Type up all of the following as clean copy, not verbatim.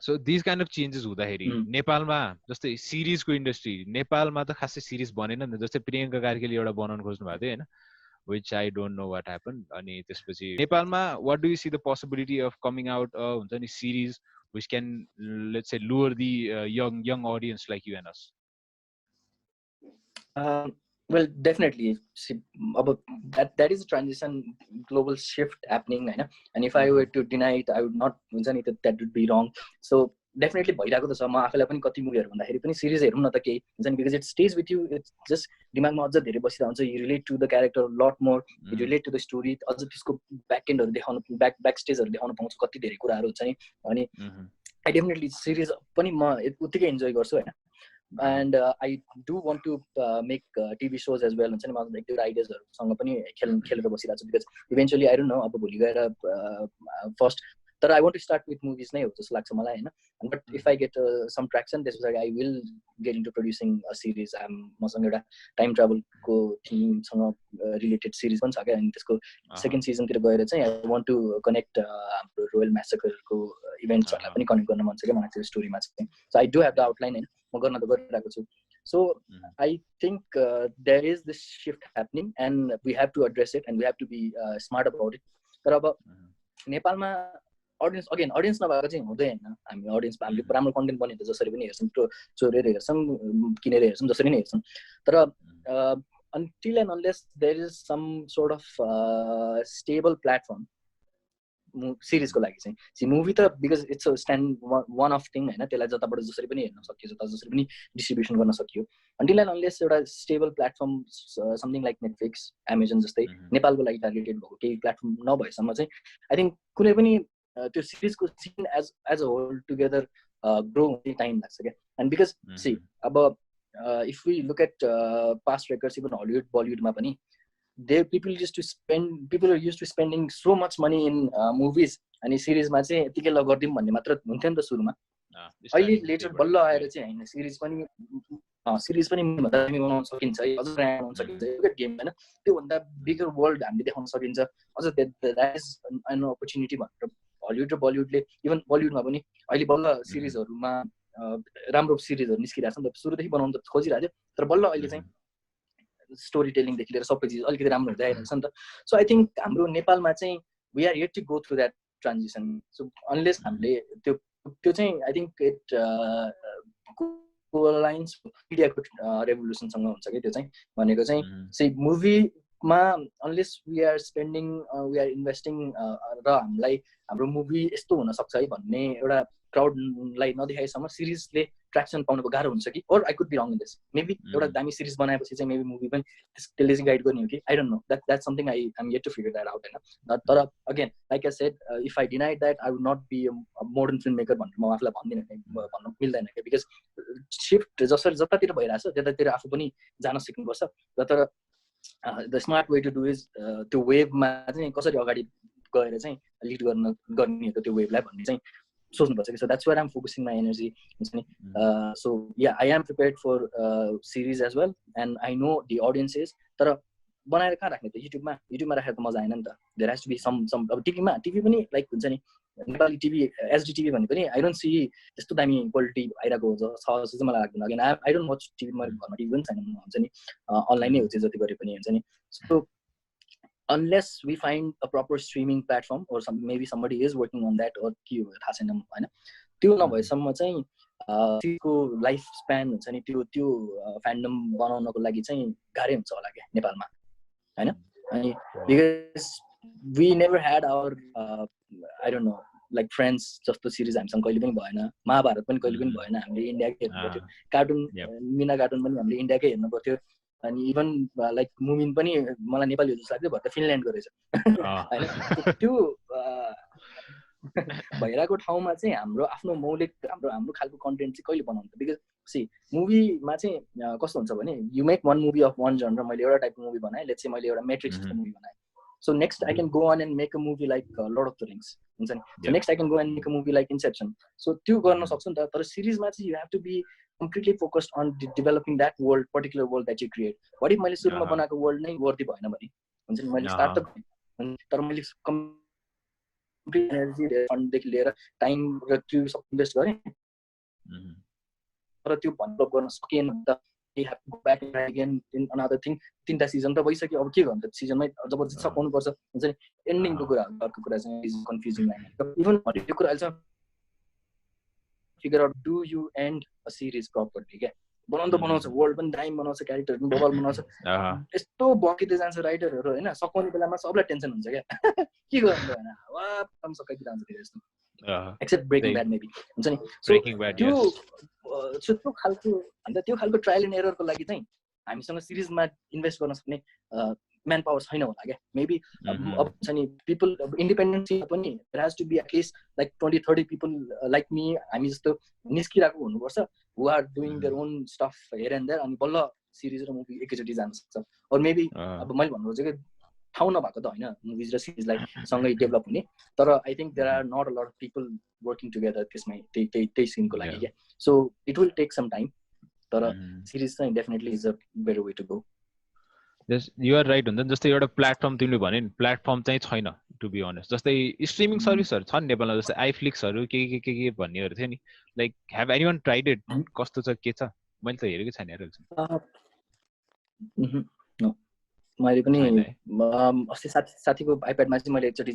So these kind of changes हुँदाखेरि नेपालमा जस्तै सिरिजको इन्डस्ट्री नेपालमा त खासै सिरिज बनेन नि जस्तै प्रियङ्का कार्कीले एउटा बनाउन खोज्नु भएको थियो हैन which I don't know what happened अनि त्यसपछि नेपालमा what do you see the possibility of coming out हुन्छ नि series which can let's say lure the young audience like you and us? Well, definitely. See, about that is a transition, global shift happening, right? And if I were to deny it, I would not. That would be wrong. So definitely, भइरहेको त छ म आफैलाई पनि कति मुभीहरु भन्दाखेरि पनि series हेरौँ न त केही हुन्छ नि because it stays with you. It's just दिमागमा अझ धेरै बसिरहेको हुन्छ. You relate to the character a lot more. You relate to the story. अझ त्यसको ब्याक एन्डहरु देखाउनु ब्याक स्टेजहरु देखाउन पाउँछु कति धेरै कुराहरु हुन्छ नि अनि I definitely series पनि म उत्तिकै enjoy गर्छु हैन. And I do want to make TV shows as well. हुन्छ नि म एक दुईटा आइडियाजहरुसँग पनि खेलेर बसिरहेको छु because eventually I don't know अब भोलि गएर first तर I want to start with movies नै हो जस्तो लाग्छ मलाई हैन. But if I get some traction this is like I will get into producing a series. मसँग एउटा टाइम ट्राभल को थीम सँग रिलेटेड सिरिज पनि छ के अनि त्यसको सेकेन्ड सिजन तिर गएर चाहिँ I want to connect हाम्रो रोयल म्यासेकर को इभेन्ट्सहरुलाई पनि कनेक्ट गर्न मन छ के मलाई त्यो स्टोरीमा चाहिँ. So I do have the outline हैन म गर्न त गरिरहेको छु. So I think there is this shift happening and we have to address it and we have to be smart about it. तर अब नेपालमा अडियन्स नभएको चाहिँ हुँदैन हामी अडियन्समा हामीले राम्रो कन्टेन्ट बनेको जसरी पनि हेर्छौँ चोरेर हेर्छौँ किनेर हेर्छौँ जसरी नै हेर्छौँ तर until and unless there is some sort of stable platform सिरिजको लागि चाहिँ सी मुभी त because it's a stand one of thing हैन त्यसलाई जताबाट जसरी पनि हेर्न सकियो जता जसरी पनि डिस्ट्रिब्युसन गर्न सकियो अन्टिल एन्ड अनलेस एउटा stable platform something like Netflix Amazon जस्तै नेपालको लागि टार्गेटेड भएको केही प्लेटफर्म नभएसम्म चाहिँ आई थिङ्क कुनै पनि त्यो सिरिजको scene as a whole together grow हुने टाइम लाग्छ क्या एन्ड बिकज सी अब if we look at past records even Hollywood बलिउडमा पनि people are used to spending so much money in movies अनि सिरिजमा चाहिँ यतिकै ल गर्दिम भन्ने मात्र हुन्थ्यो नि त सुरुमा अहिले लेटर बल्ल आएर चाहिँ हैन सिरिज पनि दामी बनाउन सकिन्छ अझ बनाउन सकिन्छ एउटा गेम हैन त्यो भन्दा बिगर वर्ल्ड हामीले देखाउन सकिन्छ अझ द्याट इज एन अपर्च्युनिटी भनेर हलिउड र बलिउडले इभन बलिउडमा पनि अहिले बल्ल सिरिजहरुमा राम्रो सिरिजहरु निस्किरहेछ नि त सुरुदेखि बनाउन त खोजिरहेको थियो तर बल्ल अहिले चाहिँ स्टोरी टेलिङदेखि लिएर सबै चिज अलिकति राम्रो हुँदै आइरहेको छ नि त सो आई थिङ्क हाम्रो नेपालमा चाहिँ we are yet to go through that transition so unless हामीले त्यो चाहिँ आई थिङ्क इट कोलाइन्स मिडियाको रेभोल्युसनसँग हुन्छ कि त्यो चाहिँ भनेको चाहिँ सी मुभीमा unless we are spending we are investing र हामीलाई हाम्रो मुभी यस्तो हुनसक्छ है भन्ने एउटा क्राउडलाई नदेखाएसम्म सिरिजले ट्र्याक्सन पाउनुको गाह्रो हुन्छ कि or I could be wrong in this maybe एउटा दामी सिरिज बनाएपछि चाहिँ मेबी मुभी पनि त्यसले चाहिँ गाइड गर्ने हो कि I don't know that's something I am yet to figure that out हैन तर again like I said if I deny that I would not be a modern film maker भनेर म आफूलाई भन्नु मिल्दैन क्या बिकज सिफ्ट जसरी जतातिर भइरहेछ त्यतातिर आफू पनि जान सिक्नुपर्छ तर the smart way to do is त्यो वेभमा चाहिँ कसरी अगाडि गएर चाहिँ लिड गर्ने हो त्यो वेभलाई भन्ने चाहिँ सोच्नुपर्छ कि so that's where I am focusing my energy हुन्छ नि so yeah I am prepared for series as well and I know the audience is तर बनाएर कहाँ राख्ने त युट्युबमा राखेर त मजा आएन नि त there has to be some अब टिभी पनि लाइक हुन्छ नि नेपाली टिभी एचडी टिभी भने पनि आई डोन्ट सी त्यस्तो दामी क्वालिटी आइरहेको छ जस्तो चाहिँ मलाई लाग्दैन again I don't watch TV मैले घरमा टिभी पनि छैन हुन्छ नि अनलाइन नै हुन्छ जति गरे पनि हुन्छ नि so unless we find a proper streaming platform or maybe somebody is working on that or के हो थाहा छैन हैन त्यो नभएसम्म चाहिँ त्यसको लाइफ स्प्यान हुन्छ नि त्यो फ्यान्डम बनाउनको लागि चाहिँ गाह्रै हुन्छ होला के नेपालमा हैन अनि because we never had our I don't know like friends जस्तो सिरिज हामीसँग कहिले पनि भएन महाभारत पनि कहिले पनि भएन हामीले इन्डियाकै हेर्नु पर्थ्यो कार्टुन मिना कार्टुन पनि हामीले इन्डियाकै हेर्नु पर्थ्यो अनि इभन लाइक मुभिन पनि मलाई नेपाली जस्तो लाग्थ्यो भर्खर फिनल्यान्डको रहेछ हैन त्यो भइरहेको ठाउँमा चाहिँ हाम्रो आफ्नो मौलिक हाम्रो खालको कन्टेन्ट चाहिँ कहिले बनाउनु बिकज सी मुभीमा चाहिँ कस्तो हुन्छ भने you make one movie of one genre मैले एउटा टाइपको मुभी बनाएँ लेट्स से मैले एउटा म्याट्रिक्स जस्तो मुभी बनाएँ so next I can go on and make a movie like Lord of the Rings हुन्छ नि so next I can go and make a movie like Inception so त्यो गर्न सक्छु नि त तर सिरिजमा चाहिँ you have to be completely focused on developing that world, particular world that you create. What if मैले सुरुमा बनाएको वर्ल्ड नै वर्दी भएन भने हुन्छ नि मैले स्टार्ट त तर मैले एनर्जी फन्डदेखि लिएर टाइम र त्यो सब इन्भेस्ट गरेँ तर त्यो भन्नु गर्न सकिएन नि त you have to go back and try again in another thing 3टा सिजन त भइसक्यो अब के गर्नु त सिजनमै जबरजस्ती सकाउनु पर्छ हुन्छ नि एन्डिङको कुरा अर्को कुरा चाहिँ इज कन्फ्युजिङ इभन त्यो कुरा अहिले figure out do you and a series properly क्या बनाउनु त बनाउँछ वर्ल्ड पनि दामी बनाउँछ क्यारेक्टर पनि बबल बनाउँछ यस्तो बकिँदै जान्छ राइटरहरू होइन सकाउने बेलामा सबलाई टेन्सन हुन्छ क्या के गर्नु त होइन वाम सकाइदिएर हुन्छ धेरै जस्तो एक्सेप्ट ब्रेकिङ ब्याड मेबी हुन्छ नि सो त्यो खालको ट्रायल एन्ड एररको लागि चाहिँ हामीसँग सिरिजमा इन्भेस्ट गर्न सक्ने म्यान पावर छैन होला क्या मेबी अब छ नि पिपल इन्डिपेन्डेन्ट पनि there has to be at least like 20-30 people like me हामी जस्तो निस्किरहेको हुनुपर्छ who are doing their own stuff here and there अनि बल्ल सिरिज र मुभी एकैचोटि जान सक्छ अर मेबी अब मैले भन्नु खोजेको ठाउँ नभएको त होइन मुभिज र सिरिजलाई सँगै डेभलप हुने तर I think there are not a lot of people working together त्यसमै त्यही सिनको लागि क्या so it will take some time तर सिरिज चाहिँ definitely is a better way to go you are right हुन्छ नि जस्तै एउटा प्लेटफर्म तिमीले भन्यो नि प्लेटफर्म चाहिँ छैन टु बी अनेस्ट जस्तै स्ट्रिमिङ सर्भिसहरू छ नि नेपालमा जस्तै आइफ्लिक्सहरू के भन्नेहरू थियो नि like have anyone tried it कस्तो छ के छ मैले त हेरेकै छैन हेरेको छु मैले पनि अस्ति साथीको आइप्याडमा चाहिँ मैले एकचोटि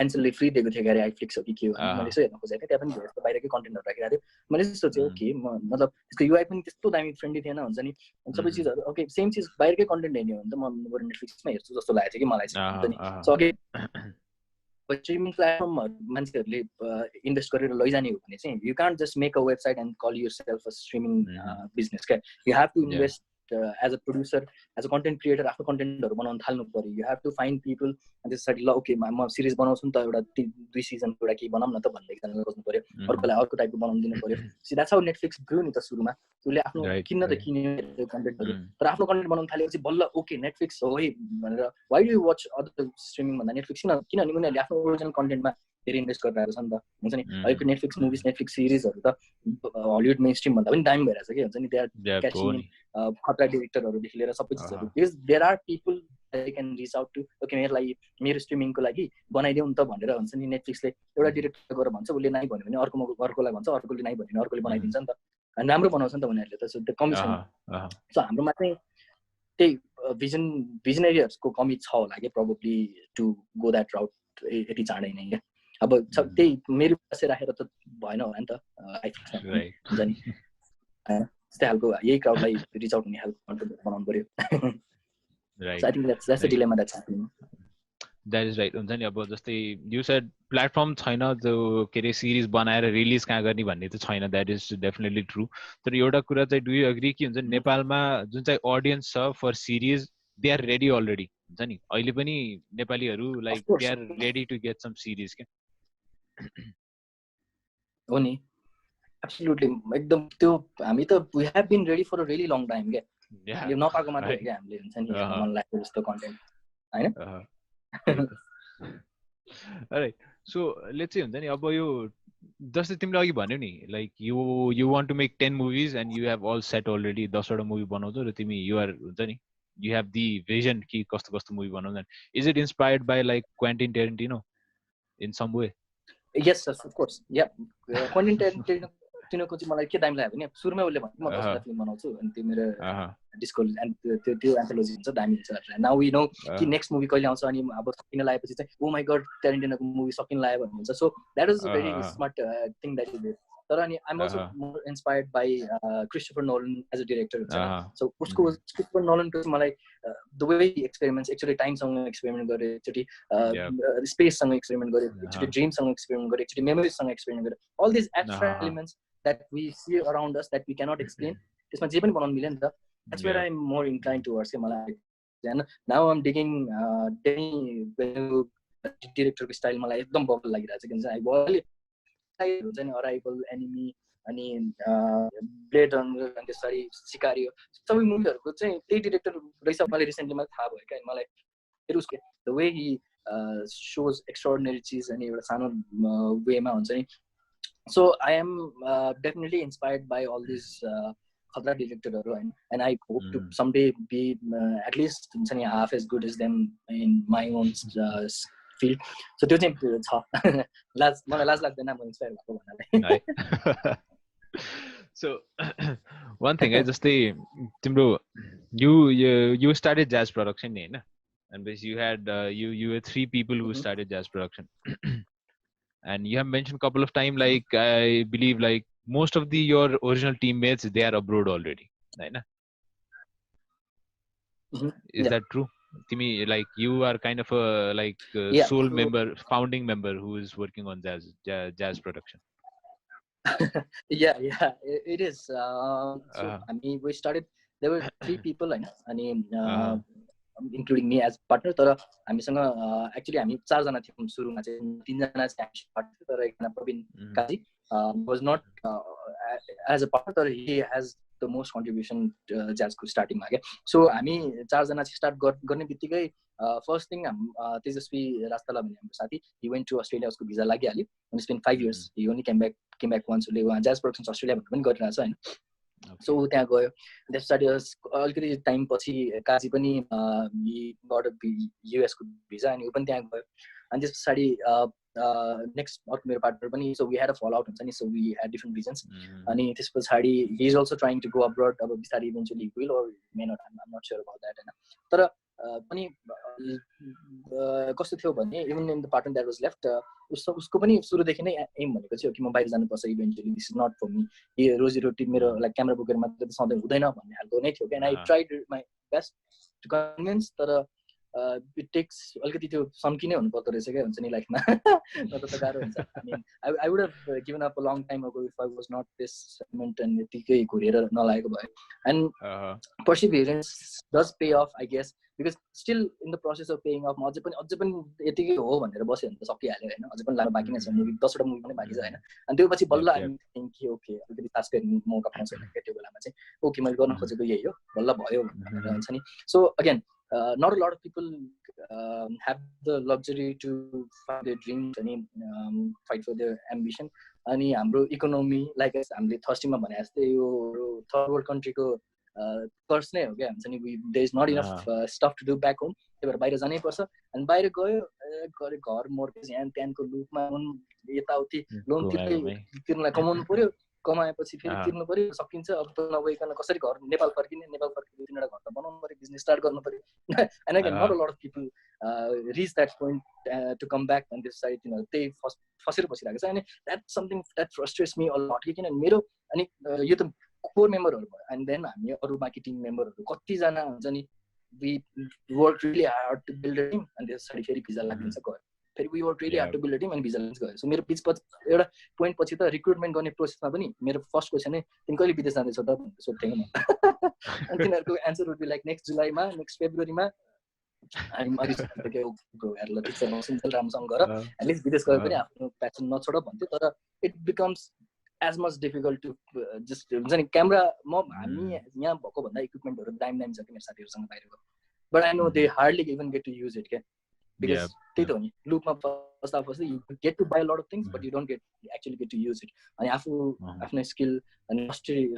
एन्सरले फ्री दिएको थिएँ गरे आइफ्लिक्स हो कि के हो मैले यसो हेर्न खोजेको थिएँ त्यहाँ पनि धेरै बाहिरकै कन्टेन्टहरू राखिरहेको थियो मैले चाहिँ सोचेँ ओके मतलब त्यसको युआई पनि त्यस्तो दामी फ्रेन्डली थिएन हुन्छ नि सबै चिजहरू ओके सेम चिज बाहिरकै कन्टेन्ट हेर्ने हो भने त म बरु नेटफ्लिक्समा हेर्छु जस्तो लागेको थियो कि मलाई चाहिँ हुन्छ नि सो अघि स्ट्रिमिङ प्लेटफर्महरू मान्छेहरूले इन्भेस्ट गरेर लैजाने हो भने चाहिँ you can't just make a website and call yourself a streaming business क्या you have to invest as a producer, as a content creator, आफ्नो कन्टेन्टहरू बनाउन थाल्नु पर्यो you have to find people अनि त्यसरी ल ओके म सिरिज बनाउँछु नि त एउटा 2 सिजनको एउटा के बनाऊँ न त भन्ने एकजना खोज्नु पर्यो अर्कोलाई अर्को टाइपको बनाउनु दिनु पर्यो so that's how Netflix grow नि त सुरुमा उसले आफ्नो किन्न त किन्यो कन्टेन्टहरू तर आफ्नो कन्टेन्ट बनाउन थालेपछि बल्ल ओके नेटफ्लिक्स हो है भनेर why do you watch other streaming भन्दा नेटफ्लिक्स किनभने उनीहरूले आफ्नो ओरिजिनल कन्टेन्टमा धेरै इन्भेस्ट गरिरहेको छ नि त हुन्छ नि अहिलेको नेटफ्लिक्स मुभिज नेटफ्लिक्स सिरिजहरू त हलिउड मेन स्ट्रिम भन्दा पनि दामी भइरहेछ कि हुन्छ नि त्यहाँ क्याचिङ खतरा डिरेक्टरहरूदेखि लिएर सबै चिजहरू because there are people they can reach out to okay मेरो स्ट्रिमिङको लागि बनाइदेऊ नि त भनेर हुन्छ नि नेटफ्लिक्सले एउटा डिरेक्टर गएर भन्छ उसले नाइ भन्यो भने अर्कोलाई भन्छ अर्कोले नाइ भन्यो भने अर्कोले बनाइदिन्छ नि त अनि राम्रो बनाउँछ नि त उनीहरूले त सो त्यो कमी छैन सो हाम्रोमा चाहिँ त्यही भिजनरीहरूको कमी छ होला कि प्रोबेबली टु गो द्याट राउट यति चाँडै नै क्या अब त्यही मेरो पैसा राखेर त भएन होला नि त हुन्छ नि त्यस्तै खालको यही क्राउडलाई रिच आउट हुने खालको कन्टेन्ट बनाउनु पर्यो right so I think that's the dilemma that's happening that is right हुन्छ नि अब जस्तै यु सेड प्लेटफर्म छैन जो के अरे सिरिज बनाएर रिलिज कहाँ गर्ने भन्ने त छैन द्याट इज डेफिनेटली ट्रु तर एउटा कुरा चाहिँ डु यु एग्री कि हुन्छ नि नेपालमा जुन चाहिँ अडियन्स छ for series they are ready already हुन्छ नि अहिले पनि नेपालीहरू like they are ready to get some series क्या हो नि एब्सोल्युटली एकदम त्यो हामी त we have been ready for a really long time क्या यो नपाएको मात्रै हो क्या हामीले हुन्छ नि मन लाग्यो जस्तो कन्टेन्ट हैन अलराइट सो लेट्स से हुन्छ नि अब यो जस्तै तिमीले अघि भन्यौ नि like you want to make 10 movies and you have all set already 10 वटा मुभी बनाउँछौ र तिमी यु आर हुन्छ नि यु हेभ दि भिजन कि कस्तो कस्तो मुभी बनाउँछन् is it inspired by like Quentin Tarantino in some way yes of course yeah Quentin टेरेन्टिनोको चाहिँ मलाई के दामी लाग्यो भने सुरुमै उसले भन्यो म 10 फिल्म बनाउँछु अनि त्यो मेरो डिस्को त्यो एन्थोलोजी हुन्छ दामी हुन्छ नाउ वी नो कि नेक्स्ट मुभी कहिले आउँछ अनि अब सकिन लागेपछि चाहिँ ओ माई गड टेरेन्टिनोको मुभी सकिन लाग्यो भन्ने हुन्छ so that is a very smart thing that is तर अनि I'm also more inspired by Christopher Nolan as a director हुन्छ सो उसको क्रिस्टोफर नोलनको मलाई द वे एक्सपेरिमेन्ट्स एकचोटि टाइमसँग एक्सपेरिमेन्ट गरे एकचोटि स्पेससँग एक्सपेरिमेन्ट गरे एकचोटि ड्रिमसँग एक्सपेरिमेन्ट गरे एकचोटि मेमोरिजसँग एक्सपेरिमेन्ट गरे all this abstract elements that we see around us that we cannot explain त्यसमा जे पनि बनाउनु मिल्यो नि त that's where I am more incline towards के मलाई होइन नाउ आम डिगिङ डिरेक्टरको स्टाइल मलाई एकदम बबल लागिरहेको छ किनभने हुन्छ नि अराइभल एनिमी अनि ब्लेड रनर अनि त्यसरी सिकारियो सबै मुभीहरूको चाहिँ त्यही डिरेक्टर रहेछ मलाई रिसेन्टली मलाई थाहा भयो क्या मलाई फेरि उसको the way he shows extraordinary चिज अनि एउटा सानो वेमा हुन्छ नि so I am definitely inspired by all this खतरा डिरेक्टरहरू होइन and I hope to someday be at least हुन्छ नि half as good as them in my own field. So त्यो चाहिँ छ लाज मलाई लाज लाग्दैन म इन्स्पायर भएको भन्नाले. So one thing, I just say, Timro, you started jazz production, na? And basically you had you were 3 people who started jazz production, and you have mentioned couple of time, like I believe like most of your original teammates, they are abroad already, right? Is that true? To me, like you are kind of a sole member, founding member who is working on jazz production. Yeah, it is. So I mean, we started. There were 3 people, including me as partner. तर हामीसँग actually हामी 4 जना थियौं सुरुमा चाहिँ 3 जना चाहिँ partner तर एकजना Praveen Kaji was not as a partner तर he has the most contribution jazz को starting मा के. So हामी 4 जना चाहिँ start गर्ने बित्तिकै first thing तेजस्वी रास्ताला भन्ने हाम्रो साथी, he went to Australia, उसको भिजा लागिहाल्यो and it's been 5 years. He only came back once. उसले वहाँ jazz productions Australia भन्ने पनि गरिरहेको छ हैन. So त्यहाँ गयो. त्यसपछि अलिकति टाइम पछि काजी पनि he got a US को भिजा अनि उ पनि त्यहाँ गयो. अनि त्यसपछि next मेरो पार्टनर पनि, so we had a fallout हुन्छ नि, so we had different reasons. अनि त्यसपछि he is also trying to go abroad. अब बिस्तारै eventually will or may not, I'm not sure about that हैन. तर पनि कस्तो थियो भने even in the partner that was left, उसको पनि सुरुदेखि नै एम भनेको थियो कि म बाहिर जानुपर्छ eventually, this is not for me, यो रोजी रोटी मेरो लाइक क्यामेरा बोकेर मात्र त सधैँ हुँदैन भन्ने खालको नै थियो. And I tried my best to convince, तर इट टेक्स अलिकति त्यो सम्की नै हुनुपर्दो रहेछ क्या, हुन्छ नि लाइफमा, नत्र त गाह्रो हुन्छ. I would have given up a long time ago if I was not this segment and यतिकै घुरेर नलागेको भए. And perseverance does pay off I guess, because still in the process of paying off, अझै पनि यतिकै हो भनेर बस्यो भने त सकिहाल्यो होइन, अझै पनि लानु बाँकी नै छ, मुभी 10 वटा मुभी पनि बाँकी छ होइन. अनि त्यो पछि बल्ल आई थिङ्क कि ओके अलिकति खास गरी मौका पाउँछ भने त्यो बेलामा चाहिँ ओके मैले गर्न खोजेको यही हो, बल्ल भयो भनेर हुन्छ नि. So again not a lot of people have the luxury to find their dreams and fight for their ambition. अनि हाम्रो इकोनोमी लाइक हामीले थर्स्टीमा भने जस्तै यो थर्ड वर्ल्ड कन्ट्रीको कर्स नै हो क्या, हुन्छ नि. There is not enough stuff to do back home, त्यही भएर बाहिर जानै पर्छ. अनि बाहिर गयो घर मोर्गेज यहाँ त्यहाँको लुपमा यताउति लोन तिर्नलाई कमाउनु पर्यो, कमाएपछि फेरि तिर्नु पर्यो, सकिन्छ. अब त नगइकन कसरी घर नेपाल फर्किने, नेपाल फर्किने 2-3 घर त बनाउनु पर्यो, बिजनेस स्टार्ट गर्नु पर्यो. And again not a lot of people reach that point to come back and this side त्यही फसेर बसिरहेको छ. अनि that something that frustrates me a lot, किनभने मेरो अनि यो त कोर मेम्बरहरू भयो, एन्ड देन हामी अरू बाँकी टिम मेम्बरहरू कतिजना हुन्छ नि, we work really hard to build a team. अनि त्यसपछि फेरि भिजा लागिन्छ गयो, फेरि we work really hard to build a team अनि भिजा लागिन्छ गयो. सो मेरो बिचपछि एउटा पोइन्ट पछि त रिक्रुटमेन्ट गर्ने प्रोसेसमा पनि मेरो फर्स्ट क्वेसन नै तिमी कहिले विदेश जाँदैछौ त भनेर सोध्थेँ म. अनि तिनीहरूको answer would be like next जुलाईमा, नेक्स्ट फेब्रुअरीमा. अनि राम्रोसँग गर, एटलिस्ट विदेश गयो पनि आफ्नो प्यासन नछोड भन्थ्यो. तर it becomes as much difficult to just हुन्छ नि क्यामेरा हामी यहाँ भएको भन्दा इक्विपमेन्टहरू दामी छ कि मेरो साथीहरूसँग बाहिरको, but I know they hardly even get to use it क्या, बिकज त्यही त हो नि, लुपमा फस्दा you get to buy lot of things but you don't actually get to use it. अनि आफ्नो स्किल अनि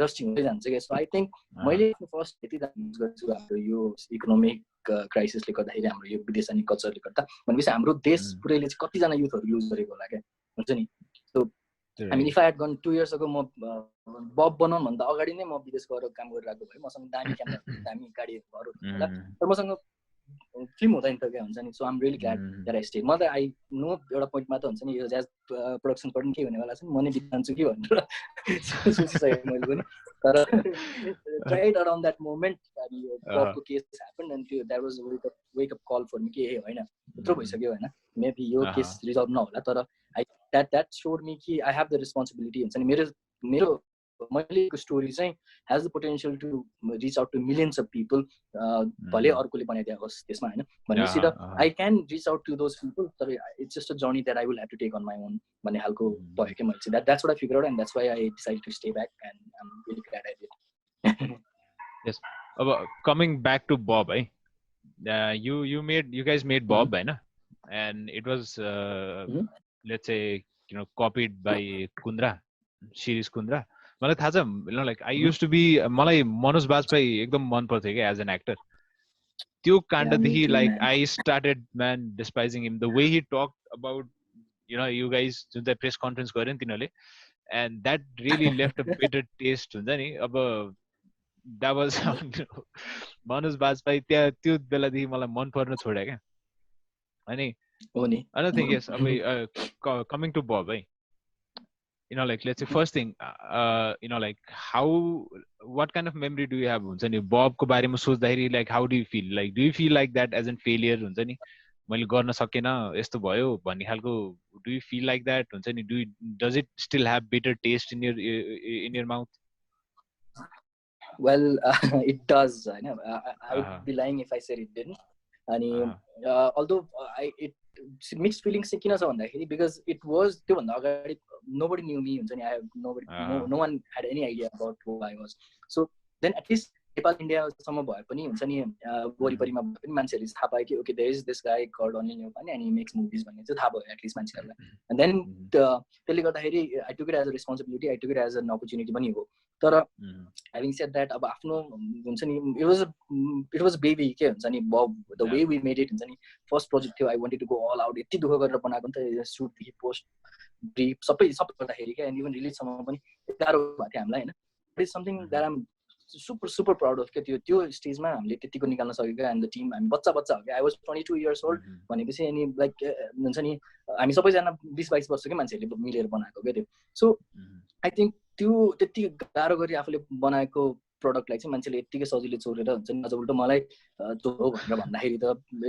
रस्टिङ हुँदै जान्छ क्या. सो आई थिङ्क मैले फर्स्ट यति युज गर्छु हाम्रो यो इकोनोमिक क्राइसिसले गर्दाखेरि, हाम्रो यो विदेश अनि कल्चरले गर्दा भनेपछि हाम्रो देश पुरैले चाहिँ कतिजना युथहरू युज गरेको होला क्या, हुन्छ नि. So I mean, if I had gone 2 years ago, म बब बनाउनु भन्दा अगाडि नै म विदेश गएर काम गरिरहेको भए मसँग दामी क्यामेरा दामी गाडीहरू होला, तर मसँग फिल्म हुँदैन त क्या, हुन्छ नि. So I'm really glad that I stay. म त आई नो एउटा पोइन्टमा त हुन्छ नि यो ज्याज प्रोडक्सन पनि के हुनेवाला छ, म नै बित जान्छु कि भनेर सोचिसकेँ मैले पनि. तर राइट अराउन्ड द्याट मोमेन्ट यो बबको केस ह्यापन एन्ड त्यो that was wake up call for me कि होइन यत्रो भइसक्यो होइन, मेबी यो केस रिजल्भ नहोला, तर that showed me कि I have the responsibility. हुन्छ नि मेरो मैले स्टोरी चाहिँ has the potential to reach out to millions of people. भले अर्कोले बनाइदिएको होस् त्यसमा होइन भनेपछि त I can reach out to those people, तर it's just a journey that I will have to take on my own भन्ने खालको भयो कि मैले चाहिँ. That's what I figured out and that's why I decided to stay back and I'm really glad I did. Yes. Coming back to Bob, you guys made Bob, होइन, and it was let's say copied by Shrish Kunder. मलाई थाहा छ, like I used to be, मलाई मनोज बाजपेयी एकदम मन पर्थ्यो क्या as an actor. त्यो काण्डदेखि me too, like man. I started man despising him, the way he talked about you guys जुन चाहिँ प्रेस कन्फरेन्स गर्यो नि तिनीहरूले, and that really left a bitter taste हुन्छ नि अब that was मनोज बाजपेयी त्यहाँ त्यो बेलादेखि मलाई मन पर्न छोड्यो क्या अनि another thing yes अब coming to Bob है like let's say first thing like how what kind of memory do you have हुन्छ नि Bob को बारेमा सोच्दाखेरि like how do you feel like that as a failure हुन्छ नि मैले गर्न सकेन यस्तो भयो भन्ने खालको do you feel like that हुन्छ नि does it still have bitter taste in your mouth? Well, it does. I would be lying if I said it didn't. And although it mixed feelings किन छ भन्दाखेरि because it was त्यो भन्दा अगाडि nobody knew me हुन्छ नि I have nobody no one had any idea about who I was. So then at least Nepal India सम्म भए पनि हुन्छ नि वरिपरिमा भए पनि मान्छेहरूले थाहा पायो कि okay there is this guy called Aneel Neupane and he makes movies भन्ने चाहिँ थाहा भयो at least मान्छेहरूलाई. And then त्यसले गर्दाखेरि I took it as a responsibility, I took it as an opportunity पनि हो. तर having said that अब आफ्नो हुन्छ नि it was a baby के हुन्छ नि Bob, the way we made it हुन्छ नि first project थियो I wanted to go all out यति दुःख गरेर बनाएको नि त सुट देखि पोस्ट ब्रिफ सबै गर्दाखेरि क्या and even release सम्म पनि गाह्रो भएको थियो हामीलाई हैन. It is something that I'm super proud of के त्यो स्टेजमा हामीले त्यतिको निकाल्न सकेको and the team हामी बच्चा हो के I was 22 years old भनेपछि अनि लाइक हुन्छ नि हामी सबैजना 20-22 वर्षकै मान्छेहरूले मिलेर बनाएको के त्यो. So I think त्यो त्यति गाह्रो गरी आफूले बनाएको प्रोडक्टलाई चाहिँ मान्छेले यतिकै सजिलै चोरेर हुन्छ नि अझ उल्टो मलाई चोरो भनेर भन्दाखेरि त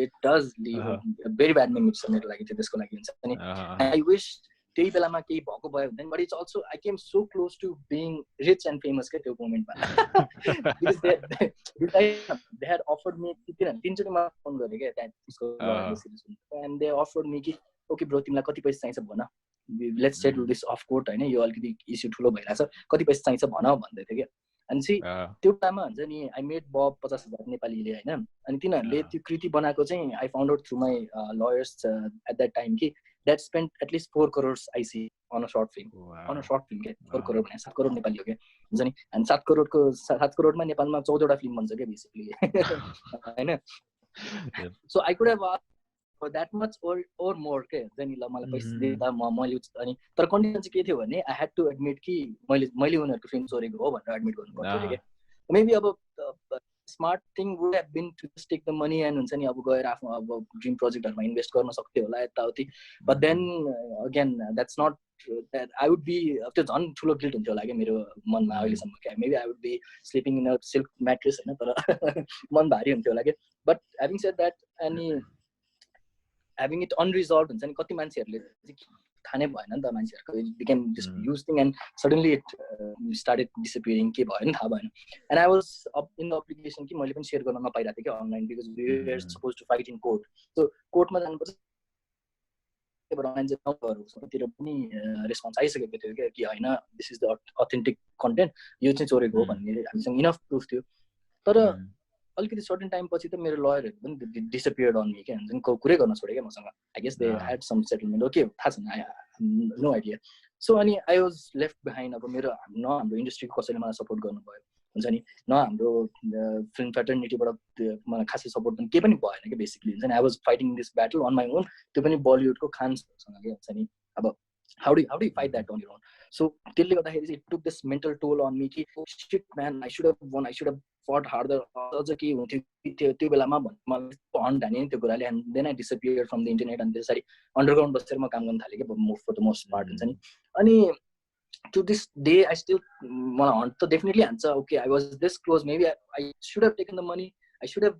it does leave a very bad memory छ मेरो लागि चाहिँ त्यसको लागि हुन्छ नि. I wish त्यही बेलामा केही भएको भए हुँदैन but it's also I came so close to being rich and famous के त्यो मोमेन्टमा because they had offered me तीनचोटि मलाई फोन गरे क्या त्यहाँ and they offered me कि okay bro तिमीलाई कति पैसा चाहिन्छ भन let's settle this off court हैन यो अलिकति इस्यु ठुलो भइरहेछ कति पैसा चाहिन्छ भन भन्दै थियो के अनि चाहिँ त्यो टाइममा हुन्छ नि I made Bob 50,000 नेपालीले हैन अनि तिनीहरूले त्यो कृति बनाएको चाहिँ I found out through my lawyers at that time कि that spent at least 4 crores I see on a short film के 4 crore भने 7 crore नेपाली हो के हुन्छ नि अनि 7 crore मा नेपालमा 14 वटा फिल्म बन्छ के बेसिकली हैन. So I could have asked for that much or more के then ल मलाई पैसा दिँदा मैले अनि तर कन्डिसन चाहिँ के थियो भने I had to admit कि मैले उनीहरुको फिल्म चोरेको हो भनेर एडमिट गर्नु पर्थ्यो के. Maybe अब smart thing would have been to just take the money and हुन्छ नि अब गएर आफ्नो अब ड्रीम प्रोजेक्टहरुमा इन्भेस्ट गर्न सक्थ्यो होला यताउति but then again that's not that I would be त्यो झन् ठुलो गिल्ट हुन्थ्यो होला के मेरो मनमा अहिलेसम्म के maybe I would be sleeping in a silk mattress हैन तर मन भारी हुन्थ्यो होला के. But having said that अनि having it unresolved हुन्छ नि कति मान्छेहरुले थाहा नै भएन नि त मान्छेहरुको it became this huge thing and suddenly it started disappearing के भयो नि थाहा भएन. And I was up in the obligation कि मैले पनि शेयर गर्न नपाइरहेको थिएँ कि online because we were supposed to fight in court. So कोर्टमा जानुपर्छ त्यही भएर अनलाइन चाहिँ नगरौँ पनि रेस्पोन्स आइसकेको थियो कि हैन this is the authentic content यो चाहिँ चोरेको हो भन्ने हामीसँग इनफ प्रुफ थियो. तर अलिकति सर्टेन टाइम पछि त मेरो लयरहरु पनि डिसअपियर्ड अन मी के हुन्छ नि कुरै गर्न छोडे के मसँग I guess they had some settlement okay थाहा छैन I no idea. So अनि I was left behind अब मेरो न हाम्रो इन्डस्ट्रीको कसैले मलाई सपोर्ट गर्नु भयो हुन्छ नि न हाम्रो फिल्म फ्याटर्निटीबाट मलाई खासै सपोर्ट पनि केही पनि भएन के बेसिकली हुन्छ नि I was fighting this battle on my own त्यो पनि बलिउडको खानसँग के हुन्छ नि अब how do you fight that on your own. So त्यसले गर्दाखेरि it took this mental toll on me कि shit man I should have won I should have fought harder अझ के हुन्थ्यो त्यो बेलामा मलाई हन्ट हाने त्यो कुराले and then I disappeared from the internet and त्यसरी अन्डरग्राउन्ड बसेर म काम गर्न थाले के for the most part हुन्छ नि. अनि to this day I still मलाई हन्ट त डेफिनेटली हान्छ okay I was this close maybe I should have taken the money I should have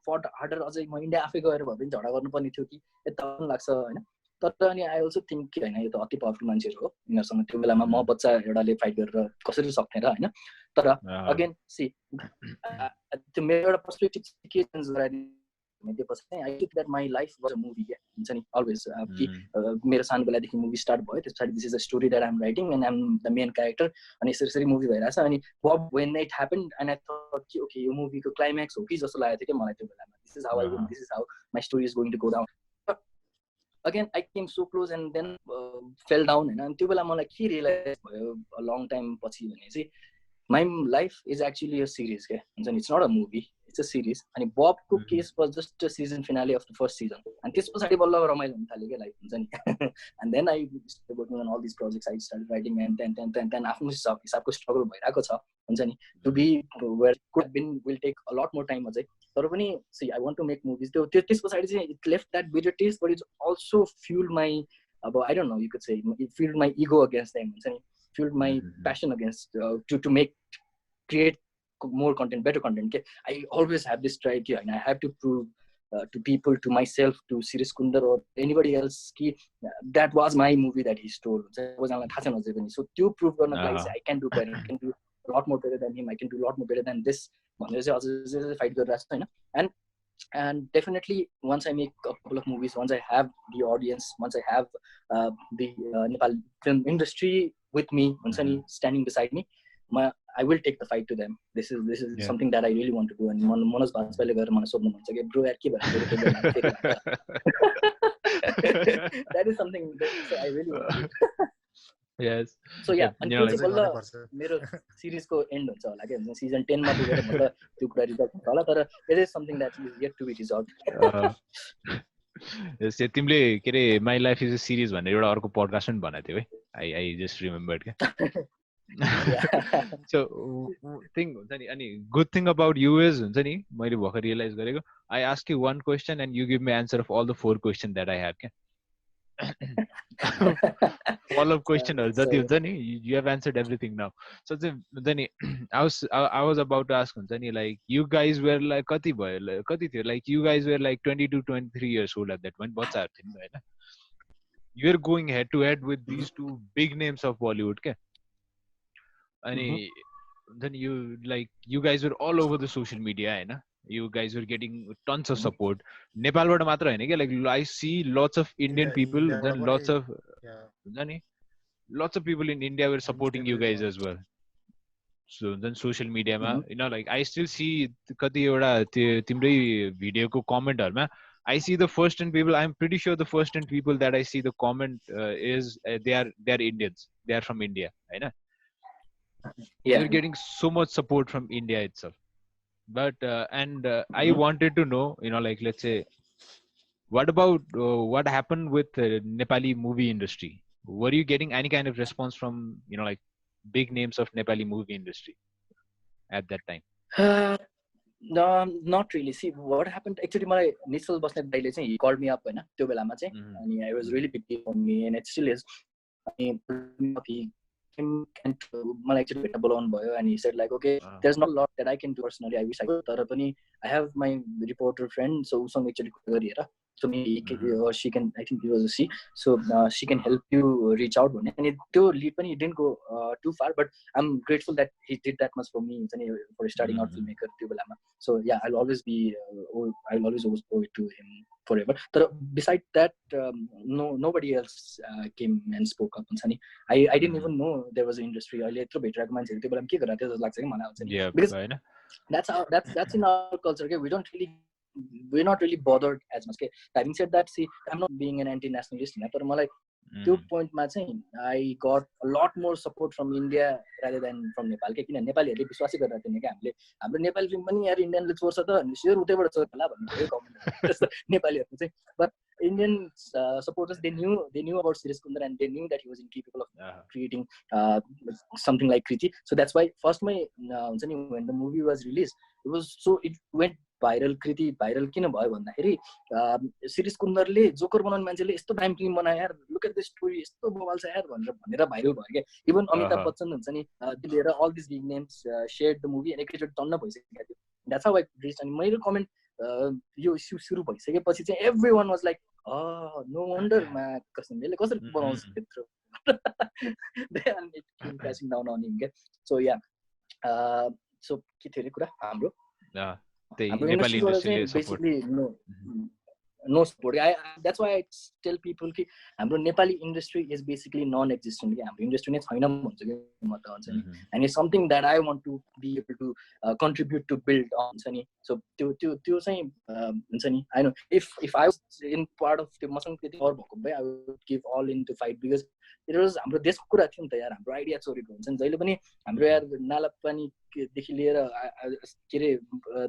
fought harder अझै म इन्डिया आफै गएर भए पनि झगडा गर्नुपर्ने थियो कि यता पनि लाग्छ हैन. तर अनि I also think कि हैन यो त अति पावरफुल मान्छेहरु हो यिनीहरुसँग त्यो बेलामा म बच्चा एउटाले फाइट गरेर कसरी सक्ने र हैन. तर अगेन सी त्यो मेरो एउटा पर्सपेक्टिभ के चेन्ज गराइदियो त्यो पछि चाहिँ I think that my life was a movie के हुन्छ नि always कि मेरो सानो बेलादेखि मुभी स्टार्ट भयो त्यसपछि this is a story that I'm writing and I'm the main character अनि यसरी मुभी भइरहेछ अनि when it happened and I thought कि okay यो मुभीको क्लाइम्याक्स हो कि जस्तो लागेको थियो के मलाई त्यो बेलामा this is how I win this is how my story is going to go down. Again I came so close and then fell down and त्यो बेला मलाई के रियलाइज भयो a long time पछि भने चाहिँ my life is actually a series के हुन्छ नि it's not a movie it's a series. And Bobको case was just a season finale of the first season. And this was बल्ल रमाइलो हुन थाल्यो के लाइफ हुन्छ नि. And then I started working on all these projects. I started writing and then आफ्नो हिसाबको struggle भइरहेको छ हुन्छ नि. To be where it could have been will take a lot more time अझै. तर पनि see, I want to make movies. त्यस पछाडि चाहिँ it left that bitter taste, but it also fueled my I don't know, you could say it fueled my ego against them, fueled my passion against to create more content, better content. I always have this try here, and I have to prove to people, to myself, to Shrish Kunder or anybody else that was my movie that he stole. So to prove I can do better, I can do a lot more better than him, I can do a lot more better than this. Fight and definitely once I make a couple of movies, once I have the audience, once I have the Nepal film industry with me, standing beside me, I will take the fight to them. This is something that I really want to do. And Manoj Bajpayile gaera मलाई सोध्नु भन्छ के bro यार के भन्छ that is something that I really want to do. Yes. So yeah, and मेरो series को end हुन्छ होला के season 10 मा पुगेर म त त्यो कुरा रिजल्ट हुन्छ होला, तर it is something that is yet to be resolved. Yes, तिमीले के रे My Life is a Series भनेर एउटा अर्को पडकास्ट पनि भनेको थियौ है. I just remembered के. So thing हुन्छ नि, अनि good thing about you is हुन्छ नि, मैले भर्खर रियलाइज गरेको, I ask you one question and you give me answer of all the 4 questions that I have के. Follow-up questionहरू जति हुन्छ नि, you have answered everything now. So चाहिँ हुन्छ नि, I was about to ask हुन्छ नि, like you guys were like कति थियो, like you guys were like 22-23 years old at that point, बच्चाहरू थिए नि हैन. You are going head to head with these 2 big names of Bollywood के. अनि then you guys were all over the social media हैन. You guys were getting tons of support. नेपालबाट मात्र हैन के, like I see lots of Indian people, then lots of people in India were supporting you guys as well. So then social media ma, you know, like I still see कति एउटा तिम्रै video को comment हरुमा I see the first 10 people, I'm pretty sure the first 10 people that I see the comment is they are Indians, they are from India हैन. You're getting so much support from India itself. But I wanted to know, you know, like let's say, what about what happened with Nepali movie industry? Were you getting any kind of response from, you know, like big names of Nepali movie industry at that time? No, not really. See, what happened actually, my Nisal Basnet Daile, he called me up and I was really big deal for me, and it still is. He actually blown boy, and he said like, okay, there's not a lot that I can do personally. I wish I could. I have my reporter friend, so actually so maybe or she can, I think it was a C, so she can help you reach out. And it didn't go too far, but I'm grateful that he did that much for me for starting out filmmaker. So yeah, I'll always owe it to him forever. But besides that, nobody else came and spoke up. I didn't even know there was an industry. Because that's in our culture. Okay? We're not really bothered as much. Okay? Having said that, see, I'm not being an anti-nationalist. But to point, I got a lot more support from India rather than from Nepal. Nepali Nepal Indian but Indian supporters, they knew about Shrish Kunder, and they knew that he was incapable of creating something like Kriti. So that's why first when the movie was released, it went viral. Kriti viral किन भयो भन्दाखेरि Shrish Kunderले joker बनाउने मान्छेले यस्तो दामी film बनायो यार, look at this story, यस्तो बवाल छ यार भनेर भाइरल भयो के. Even Amitabh Bachchan हुन्छ नि, लिएर all these big names shared the movie and एकैचोटि टन्न भइसक्यो थियो. That's how I reached. अनि मेरो कमेन्ट यो इस्यु सुरु भइसकेपछि चाहिँ everyone was like, oh, no wonder कसले कसरी बनाउँछ त्यत्रो. Then it came crashing down on him. So yeah, so के थियो रे कुरा हाम्रो Nepali industry basically no support. That's why I tell people that हाम्रो Nepali industry is basically non-existent. हाम्रो industry नै छैन भन्छ के म त भन्छ नि. And it's something that I want to be able to contribute to build on. So त्यो चाहिँ हुन्छ नि, I know if I was in part of the मसँग त्यति और भएको भए I would give all in to fight, because it was हाम्रो देशको कुरा थियो नि त यार, हाम्रो आइडिया चोरेको हुन्छ नि जहिले पनि। हाम्रो यार नाला पानीदेखि लिएर के अरे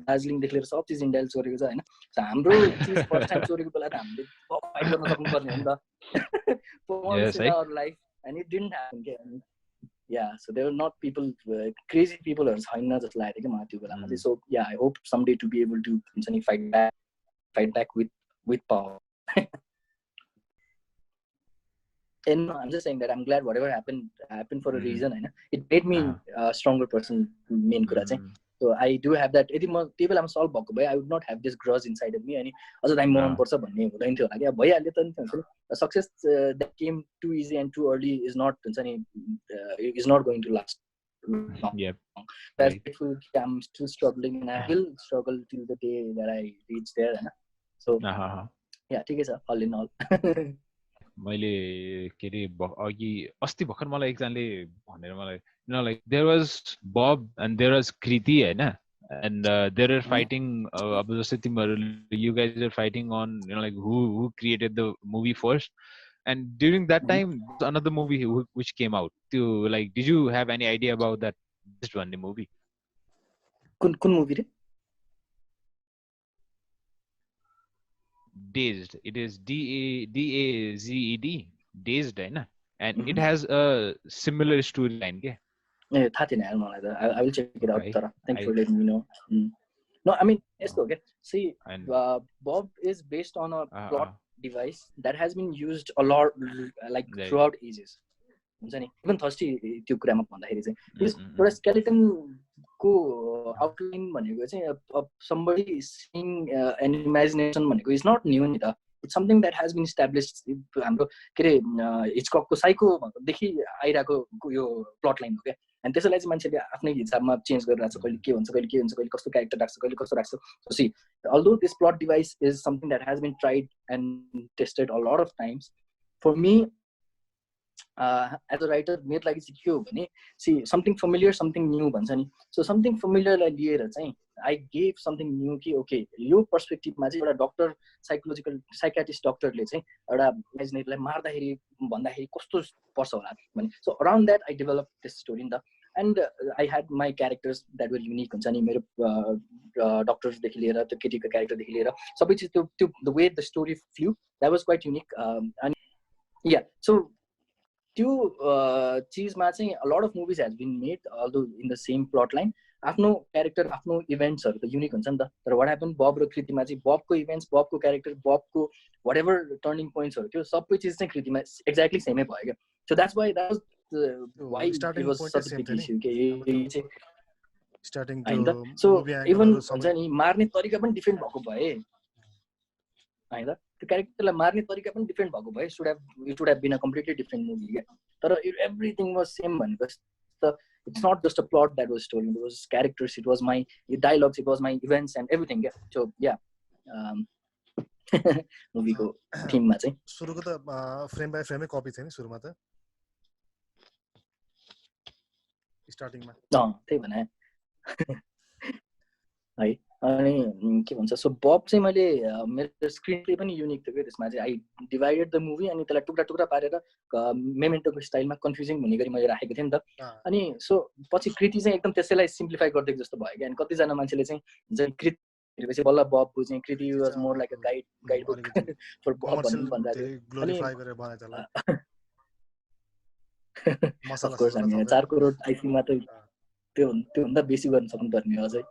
दार्जिलिङदेखि लिएर सब चिज इन्डियाले चोरेको छ होइन। हाम्रो चिज फर्स्ट टाइम चोरेको बेला त हामीले फाइट गर्न सक्नुपर्ने हो नि त once in our life, and it didn't happen के। Yeah, so there were not people crazy people हरू छैन जस्तो लागेको थियो कि मलाई त्यो बेलामा चाहिँ। So yeah, I hope someday to be able to हुन्छ नि fight back with power. And no, I'm just saying that I'm glad whatever happened for a reason होइन। It made me a stronger person, main कुरा चाहिँ। So I do have that, यदि म त्यो बेलामा solve भएको भए I would not have this grudge inside of me अनि अझ दामी बनाउनु पर्छ भन्ने हुँदैन थियो होला क्या, भइहाल्यो त नि त हुन्छ नि। Success that came too easy and too early is not हुन्छ नि is not going to last long. Yep. That's grateful I'm still struggling and I will struggle till the day that I reach there होइन। So yeah, ठिकै छ all in all। मैले के अरे अघि अस्ति भर्खर मलाई एकजनाले भनेर मलाई like there was Bob and there was Kriti होइन, एन्ड देयर आर फाइटिङ अब जस्तै तिमीहरू you guys are fighting on like who created the movie first, and during that time another movie which came out त्यो like did you have any idea about that just भन्ने movie? कुन movie रे? Dazed. It is DAZED, Dazed होइन, and it has a similar storyline के? ए थाहा थिएन यार मलाई त। I will check it out तर thanks for letting me know. No, I mean यस्तो हो क्या, see Bob is based on a plot device that has been used a lot like throughout ages हुन्छ नि। इभन थर्स्टी त्यो कुरामा भन्दाखेरि चाहिँ एउटा स्केलेटन को आउटलाइन भनेको चाहिँ somebody seeing an imagination भनेको इज नट न्यू नि त। It's something that has been established. हाम्रो के अरे हिचककको साइकोदेखि आइरहेको यो प्लट लाइन हो क्या। अनि त्यसैलाई चाहिँ मान्छेले आफ्नै हिसाबमा चेन्ज गरिरहेको छ, कहिले के हुन्छ कहिले के हुन्छ, कहिले कस्तो क्यारेक्टर राख्छ कहिले कस्तो राख्छ। So see although this plot device is something that has been tried and tested a lot of times, for me as a writer मेरो लागि चाहिँ के हो भने C something familiar something new भन्छ नि। सो समथिङ familiarलाई लिएर चाहिँ I gave something new कि ओके यो पर्सपेक्टिभमा चाहिँ एउटा डक्टर साइकियाट्रिस्ट डक्टरले चाहिँ एउटा इमेजिनेरीलाई मार्दाखेरि भन्दाखेरि कस्तो पर्छ होला भने। So around that I develop this story नि त। And I had my characters that were unique हुन्छ नि। मेरो डक्टर्सदेखि लिएर त्यो केटीको क्यारेक्टरदेखि लिएर सबै चिज त्यो the way the story flu that was quite unique. अनि या सो त्यो चिजमा चाहिँ a lot of movies has been made although in the same plot line। आफ्नो क्यारेक्टर आफ्नो इभेन्ट्सहरू त युनिक हुन्छ नि त। तर वाट ह्यापन बब र कृतिमा चाहिँ बबको इभेन्ट्स बबको क्यारेक्टर बबको वाट एभर टर्निङ पोइन्ट्सहरू थियो सबै चिज चाहिँ कृतिमा एक्ज्याक्टली सेमै भयो क्या। So that's why that why it was such a big issue के चाहिँ स्टार्टिङ हैन त। सो इभन हुन्छ नि मार्ने तरिका पनि डिफरेन्ट भएको भए हैन त, त्यो क्यारेक्टरलाई मार्ने तरिका पनि डिफरेन्ट भएको भए it would have been a completely different movie क्या। तर एभ्रिथिङ वाज सेम भनेको त it's not just a plot that was stolen, it was characters, it was my dialogues, it was my events and everything yeah. So yeah movie को theme मा चाहिँ सुरुको त frame by फ्रेमै copy थियो नि सुरुमा त स्टार्टिङमा त्यही भने है। अनि के भन्छ सो बब चाहिँ मैले मेरो स्क्रिन प्ले पनि युनिक थियो क्या त्यसमा चाहिँ। आई डिभाइडेड द मुभी अनि त्यसलाई टुक्रा टुक्रा पारेर मेमेन्टोको स्टाइलमा कन्फ्युजिङ हुने गरी मैले राखेको थिएँ नि त। अनि सो पछि कृति चाहिँ एकदम त्यसैलाई सिम्प्लिफाई गरिदिएको जस्तो भयो क्या। अनि कतिजना मान्छेले चाहिँ हुन्छ कृति हेरेपछि बल्ल बब बुझ्ने कृति was more like a guide book for Bob भन्दा अफ कोर्स हामी 4 करोड आइसीमा त त्योभन्दा बेसी गर्न सक्नुपर्ने हो अझै।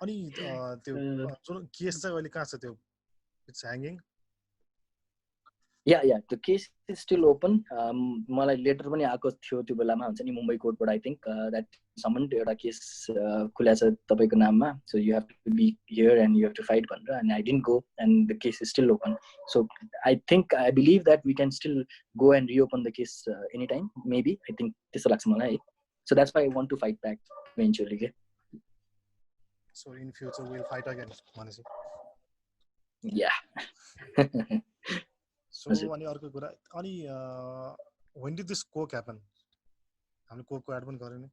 अनि त्यो जुन केस चाहिँ अहिले कहाँ छ त्यो इट्स ह्याङ्गिङ? या त्यो केस इज स्टिल ओपन। मलाई लेटर पनि आएको थियो त्यो बेलामा हुन्छ नि मुम्बई कोर्टबाट आई थिङ्क द्याट समन एउटा केस खुला छ तपाईँको नाममा so you have to be here and you have to fight भनेर। अनि I didn't go and the case is still open. So I believe that we can still go and reopen the case any time maybe I think त्यस्तो लाग्छ मलाई है। So that's why I want to fight back eventually के। So in future we'll fight again, Manasi. Yeah. So अनि अर्को कुरा अनि when did this coke happen? हामी कोकको एड पनि गरे नि।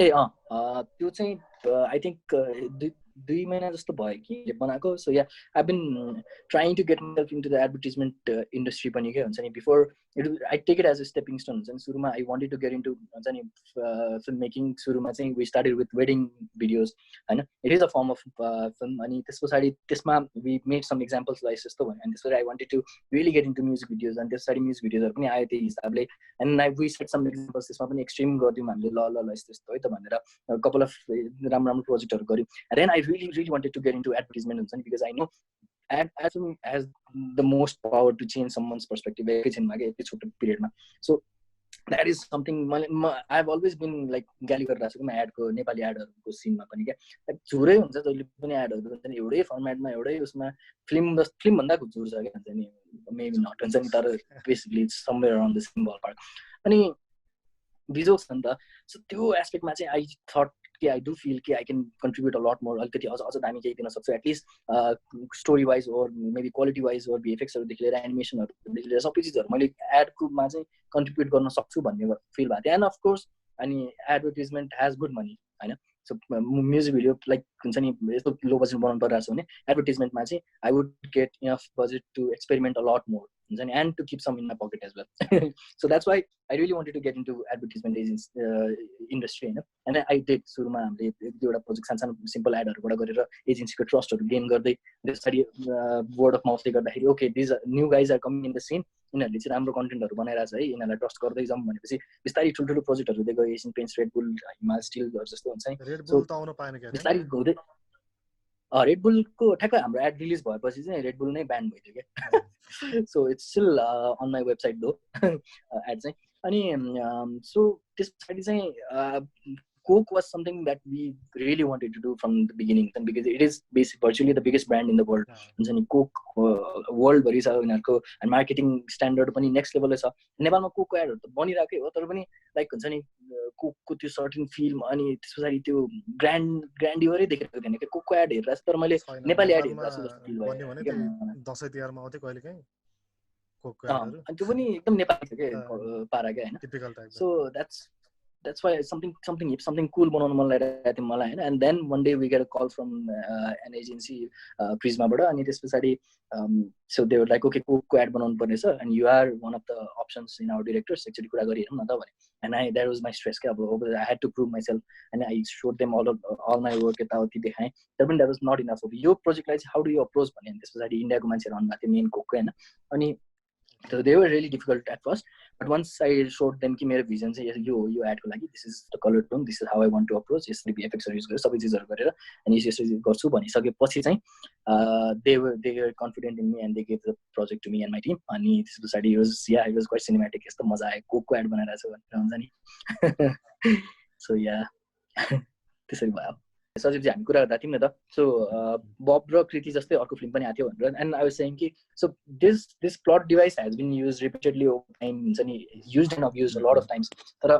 ए त्यो चाहिँ आई थिङ्क 2 महिना जस्तो भयो कि बनाएको so yeah I been trying to get myself into the advertisement industry पनि के हुन्छ नि before I take it as a stepping stone हुन्छ नि सुरुमा I wanted to get into हुन्छ नि फिल्म मेकिङ सुरुमा चाहिँ we started with wedding videos होइन it is a form of film अनि त्यस पछाडि त्यसमा we made some examples like जस्तो भयो अनि त्यस पछाडि I wanted to really get into music videos अनि त्यस पछाडि म्युजिक भिडियोजहरू पनि आयो त्यही हिसाबले and I we set some examples त्यसमा पनि एक्सट्रिम गरिदिउँ हामीले ल यस्तो यस्तो है त भनेर कपाल अफ राम्रो प्रोजेक्टहरू गऱ्यौँ then I really wanted to get into advertisement हुन्छ नि because I know ad film has the most power to change someone's perspective एकैछिनमा के यति छोटो पिरियडमा so that is something I have always been like गाली गरिरहेको छु एडको नेपाली एडहरूको सिनमा पनि क्या झुरै हुन्छ जहिले पनि एडहरू हुन्छ नि एउटै फर्मेटमा एउटै उसमा फिल्मभन्दा झुर छ क्या हुन्छ नि मेबी नट हुन्छ नि तर basically it's somewhere around the same ball park अनि भिजुअल्स छ नि त सो त्यो एस्पेक्टमा चाहिँ आई थट कि आई डु फिल कि I can contribute a lot more अलिकति अझ दामी केही दिन सक्छु at least story wise or maybe quality wise or भिएफएक्सहरूदेखि लिएर एनिमेसनहरूदेखि लिएर सबै चिजहरू मैले एडकोमा चाहिँ कन्ट्रिब्युट गर्न सक्छु भन्ने फिल भएको थियो एन्ड अफकोर्स अनि एडभर्टिजमेन्ट हेज गुड मनी होइन सो म्युजिक भिडियो लाइक हुन्छ नि यस्तो लो बजेट बनाउनु परिरहेको छ भने एडभर्टिजमेन्टमा चाहिँ I would get enough budget to experiment a lot more हुन्छ नि and to keep some in my pocket as well so that's why I really wanted to get into advertisement industry होइन and I डेट सुरुमा हामीले एक दुईवटा project सानो सानो सिम्पल एडहरूबाट गरेर एजेन्सीको ट्रस्टहरू गेन गर्दै त्यसरी वर्ड अफ माउथले गर्दाखेरि okay these new guys are coming in the scene यिनीहरूले चाहिँ राम्रो कन्टेन्टहरू बनाइरहेको छ है यिनीहरूलाई ट्रस्ट गर्दै जाउँ भनेपछि बिस्तारै ठुल्ठुलो प्रोजेक्टहरू दिँदै गयो एसियन पेन्ट्स रेडबुल हिमाल स्टिलहरू जस्तो हुन्छ सो बिस्तारै गउँदै रेडबुलको ठ्याक्कै हाम्रो एड रिलिज भएपछि चाहिँ रेडबुल नै ब्यान भइदियो क्या so it's still on my website though ad चाहिँ अनि सो त्यस पछाडि चाहिँ Coke was something that we really wanted to do from the beginning, and because it is virtually the biggest brand in the world. And Coke world भरि छ उनीहरुको and marketing standard पनि next level छ. नेपालमा Coke को एडहरु त बनिराकै हो तर पनि लाइक हुन्छ नि Coke को त्यो सर्टेन फिल्म अनि त्यसपछि त्यो ग्रान्डियरै देखेको थिएन के Coke को एड हेरेर तर मैले नेपाली एड हेरेर जस्तो फिल भयो दशैं तिहारमा आउँथे कहिले काहीँ Coke को एडहरु अनि त्यो पनि एकदम नेपाली थियो के पारा के हैन typical type so that's why something cool बनाउन मन लागिरहेको थियो मलाई हैन and then one day we get a call from an agency Prisma बाट अनि त्यसपछि so they were like okay Coke ad बनाउनु पर्ने छ and you are one of the options in our directors actually कुरा गरिहेरौँ न त भने and that was my stress के अब I had to prove myself and I showed them all my work यताउति देखाएँ तर पनि that was not enough यो प्रोजेक्टलाई चाहिँ how do you approach भने त्यसपछि इन्डियाको मान्छेहरु आउनु भएको थियो मेन Coke हैन अनि so they were really difficult at first but once I showed them कि मेरो vision चाहिँ यो ad को लागि this is the color tone this is how I want to approach यसरी VFX हरू युज गरेर सबै चीजहरु गरेर अनि यसरी गर्छु भनिसकेपछि चाहिँ they were confident in me and they gave the project to me and my team अनि त्यसपछि it was quite cinematic यस्तो मजा आयो Coke को ad बनाइरा छु भनेर हुन्छ नि so yeah त्यसरी भयो सजिब जी हामी कुरा गर्दा थियौँ न त सो बब र कृति जस्तै अर्को फिल्म पनि आएको थियो भनेर एन्ड आई वाज सेइङ कि so this plot device has been use repeatedly over time हुन्छ नि used and abused a lot of times तर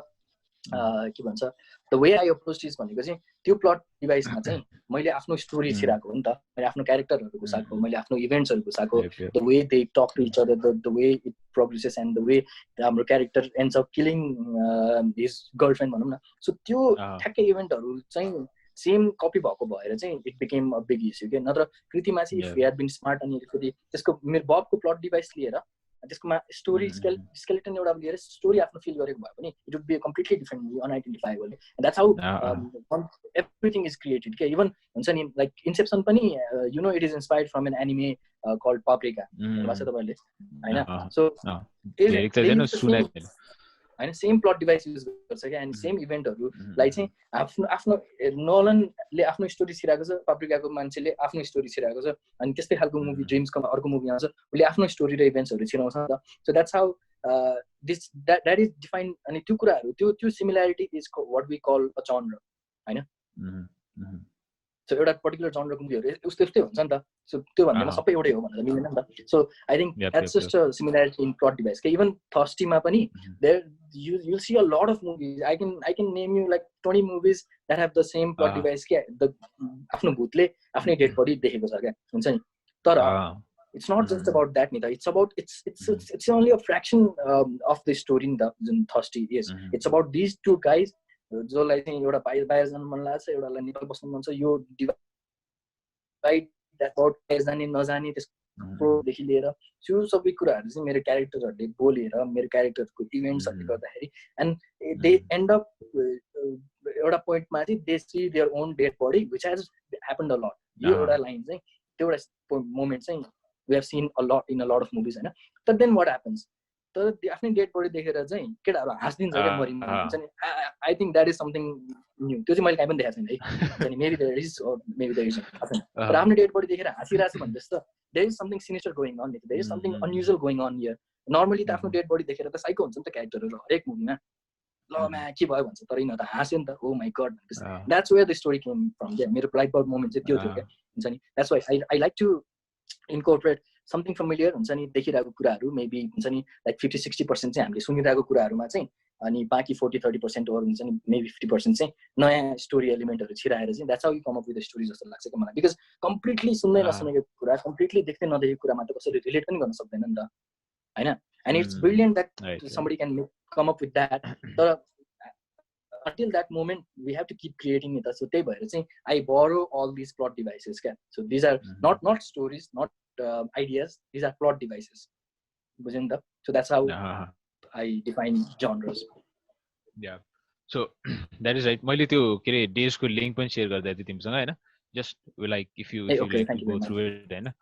के भन्छ the way I approach is भनेको चाहिँ त्यो प्लट डिभाइसमा चाहिँ मैले आफ्नो स्टोरी छिराएको हो नि त मैले आफ्नो क्यारेक्टरहरू घुसाएको मैले आफ्नो इभेन्ट्सहरू घुसाएको the way they talk to each other the way it progresses and the way हाम्रो character ends up killing his girlfriend भनौँ न सो त्यो ठ्याक्कै इभेन्टहरू चाहिँ सेम कपी भएको भएर चाहिँ it became a big issue के नत्र कृतिमा चाहिँ if we had been smart अनि त्यसको मेरो बबको प्लट डिभाइस लिएर त्यसकोमा स्टोरी स्केलेटन एउटा लिएर स्टोरी आफ्नो फिल गरेको भए पनि it would be a completely different movie unidentifiable that's how everything is created के इभन हुन्छ नि लाइक इन्सेप्सन पनि you know it is inspired from an anime called Paprika थाहा छ तपाईँले होइन सो होइन सेम प्लट डिभाइस युज गर्छ क्या एन्ड सेम इभेन्टहरूलाई चाहिँ आफ्नो नोलनले आफ्नो स्टोरी छिराएको छ पाप्रिकाको मान्छेले आफ्नो स्टोरी छिराएको छ अनि त्यस्तै खालको मुभी ड्रिम्सको अर्को मुभी आउँछ उसले आफ्नो स्टोरी र इभेन्ट्सहरू छिराउँछ नि त so that's how that is define अनि त्यो कुराहरू त्यो similarity is what we call a genre होइन सो एउटा पर्टिकुलर जनरको मुभीहरू उस्तै उस्तै हुन्छ नि त सो त्यो भन्दैमा सबै एउटै हो भनेर मिल्दैन नि त so I think that's just a similarity in plot device के इभन थर्स्टीमा पनि there you'll see a lot of movies I can name you like 20 movies that have the same plot device के the आफ्नो भूतले आफ्नै dead body देखेको छ क्या हुन्छ नि तर it's not just about that नि त it's about it's only a fraction of the story नि त जुन thirsty is it's about these two guys जसलाई चाहिँ एउटा बाहिर जानु मन लाग्छ एउटालाई नेपाल बस्नु मन छ यो राइट द्याट जाने नजाने त्यसकोदेखि लिएर त्यो सबै कुराहरू चाहिँ मेरो क्यारेक्टरहरूले बोलेर मेरो क्यारेक्टरको इभेन्ट्सहरूले गर्दाखेरि एन्ड दे एन्ड अप एउटा पोइन्टमा चाहिँ they see their own dead body which has happened a lot यो एउटा लाइन चाहिँ त्यो एउटा मोमेन्ट चाहिँ we have seen a lot in a lot of movies होइन तर देन वाट ह्यापन्स तर आफ्नै डेड बडी देखेर चाहिँ केटाहरू हाँसिदिन्छ क्या मरिनु हुन्छ नि I think that is something new त्यो चाहिँ मैले काहीँ पनि देखाएको छैन है maybe there is maybe there is थाहा छैन तर आफ्नो डेड बडी देखेर हाँसिरहेको छु भने जस्तो there is something sinister going on there is something unusual going on here normally त आफ्नो डेड बडी देखेर त साइको हुन्छ नि त क्यारेक्टरहरू हरेक मुभीमा ल म्या के भयो भन्छ तर यिनीहरू त हाँस्यो नि त oh my God that's where the story came from क्या मेरो लाइट बल्ब मोमेन्ट चाहिँ त्यो थियो क्या हुन्छ नि that's why I like to incorporate something familiar हुन्छ नि देखिरहेको कुराहरू मेबी हुन्छ नि लाइक 50-60% चाहिँ हामीले सुनिरहेको कुराहरूमा चाहिँ अनि बाँकी 40-30% अरू हुन्छ नि मेबी 50% चाहिँ नयाँ स्टोरी एलिमेन्टहरू छिराएर चाहिँ that's how you come up with the story जस्तो लाग्छ कि मलाई बिकज कम्प्लिटली सुन्दै नसुनेको कुरा कम्प्लिटली देख्दै नदेखेको कुरामा त कसैले रिलेट पनि गर्न सक्दैन नि त होइन and it's brilliant that somebody can come up with that तर until that moment we have to keep creating it so त्यही भएर चाहिँ I borrow all these plot devices क्या so these are not stories not ideas these are plot devices बुझ्यौ नि त so that's how I define genres yeah so that is right मैले त्यो के रे डेजको लिंक पनि शेयर गर्दै थिएँ तिमीसँग हैन just like if you like to go through it हैन